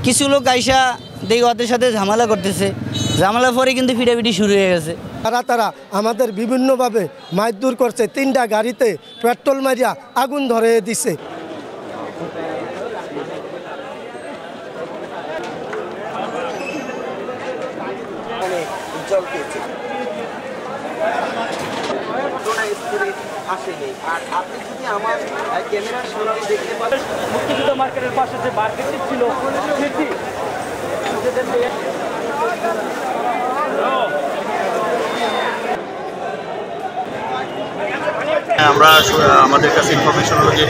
কিছু লোক আইসা দেখি ওদের সাথে ঝামেলা করতেছে, ঝামেলা পরে কিন্তু ফিটাফিটি শুরু হয়ে গেছে। তারা আমাদের বিভিন্নভাবে মারধর করছে, 3টা গাড়িতে পেট্রোল মারিয়া আগুন ধরে দিছে। মুক্তিযুদ্ধ মার্কেটের পাশে যে মার্কেটটি ছিল আমরা আমাদের কাছে ইনফরমেশন হলো যে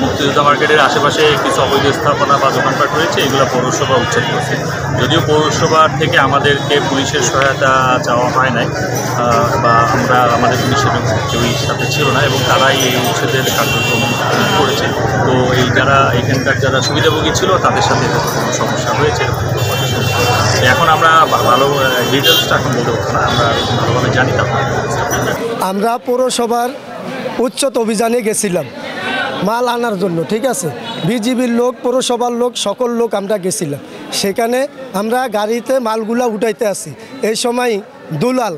মুক্তিযোদ্ধা মার্কেটের আশেপাশে কিছু অবৈধ স্থাপনা বা দোকানপাট রয়েছে, এগুলো পৌরসভা উচ্ছেদ করছে। যদিও পৌরসভার থেকে আমাদেরকে পুলিশের সহায়তা চাওয়া হয় নাই, বা আমাদের পুলিশের কেউই সাথে ছিল না, এবং তারাই এই উচ্ছেদের কার্যক্রম করেছে। তো যারা এখানকার যারা সুবিধাভোগী ছিল তাদের সাথে কোনো সমস্যা হয়েছে এখন আমরা ভালো ডিটেলসটা এখন বলতে পারবো না, আমরা ভালোভাবে জানি না। আমরা পৌরসভার উচ্ছেদ অভিযানে গেছিলাম মাল আনার জন্য, ঠিক আছে। বিজিবির লোক, পৌরসভার লোক, সকল লোক আমরা গেছিলাম। সেখানে আমরা গাড়িতে মালগুলা উঠাইতে আসি। এই সময় দুলাল,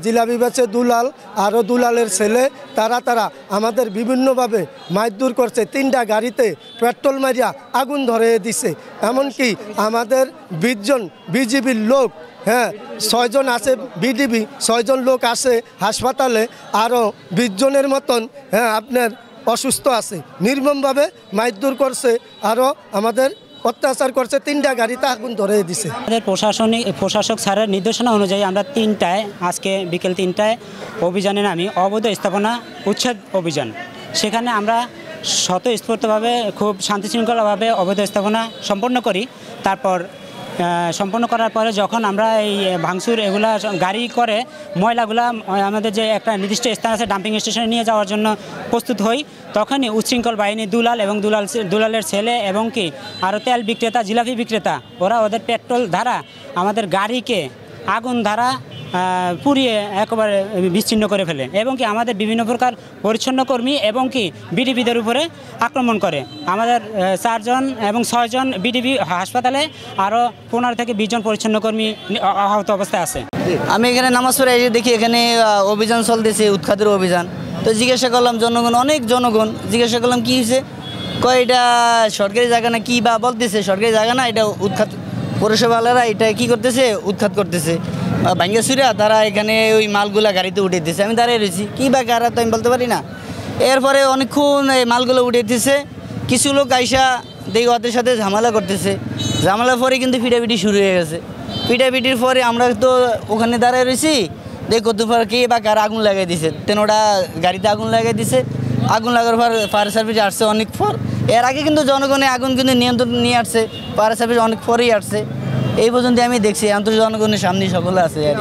জিলাপি বেচে দুলাল, আরও দুলালের ছেলে, তারা আমাদের বিভিন্নভাবে মারধর করছে, 3টা গাড়িতে পেট্রোল মারিয়া আগুন ধরে দিছে। এমনকি আমাদের 20 জন বিজিবির লোক, 6 জন আছে বিডিবি, 6 জন লোক আছে হাসপাতালে, আরও 20 জনের মতন আপনার অসুস্থ আছে। নির্মমভাবে মারধর করছে, আরও আমাদের অত্যাচার করছে, 3টা গাড়িতে আগুন ধরে দিছে। আমাদের প্রশাসক স্যারের নির্দেশনা অনুযায়ী আমরা 3টায়, আজকে বিকেল 3টায় অভিযানে নামি, অবৈধ স্থাপনা উচ্ছেদ অভিযান। সেখানে আমরা স্বতঃস্ফূর্তভাবে খুব শান্তিশৃঙ্খলাভাবে অবৈধ স্থাপনা সম্পন্ন করি। তারপর সম্পন্ন করার পরে যখন আমরা এই ভাঙচুর এগুলা গাড়ি করে ময়লাগুলা আমাদের যে একটা নির্দিষ্ট স্থান আছে ডাম্পিং স্টেশনে নিয়ে যাওয়ার জন্য প্রস্তুত হই, তখনই উচ্ছৃঙ্খল বাহিনী দুলাল এবং দুলালের ছেলে এবং কি আরও তেল বিক্রেতা, জিলাপি বিক্রেতা, ওরা ওদের পেট্রোল ধারা আমাদের গাড়িকে আগুন ধারা পুড়িয়ে একেবারে বিচ্ছিন্ন করে ফেলে, এবং কি আমাদের বিভিন্ন প্রকার পরিচ্ছন্ন কর্মী এবং কি বিডিবিদের উপরে আক্রমণ করে। আমাদের 4 জন এবং 6 জন বিডিবি হাসপাতালে, আরও 15 থেকে 20 জন পরিচ্ছন্ন কর্মী আহত অবস্থায় আছে। আমি এখানে নামাজ পড়ে এসে দেখি এখানে অভিযান চলতেছে, উৎখাতের অভিযান। তো জিজ্ঞাসা করলাম অনেক জনগণ জিজ্ঞাসা করলাম কী হয়েছে, কয় এটা সরকারি জায়গা না, কী বা বলতেছে সরকারি জায়গা না, এটা উৎখাত, পৌরসভাওয়ালারা এটা কী করতেছে, উৎখাত করতেছে ভাঙ্গাসুরা, তারা এখানে ওই মালগুলা গাড়িতে উঠে দিতেছে। আমি দাঁড়িয়ে রয়েছি, কী বা কারা তো আমি বলতে পারি না। এরপরে অনেকক্ষণ এই মালগুলো উঠে দিতেছে, কিছু লোক আইসা দেখি ওদের সাথে ঝামেলা করতেছে, ঝামেলার পরে কিন্তু ফিটাফিটি শুরু হয়ে গেছে। ফিটাফিটির পরে আমরা তো ওখানে দাঁড়িয়ে রয়েছি, দেখি কত কে বা কারা আগুন লাগাই দিছে, তেন ওটা গাড়িতে আগুন লাগাই দিছে। আগুন লাগার পর ফায়ার সার্ভিস আসছে অনেক পর। এর আগে কিন্তু জনগণে আগুন কিন্তু নিয়ন্ত্রণ নিয়ে আসছে, ফায়ার সার্ভিস অনেক পরেই আসছে। এই পর্যন্ত আমি দেখছি আন্তর্জাতিক জনগণের সামনে সকলে আছে আর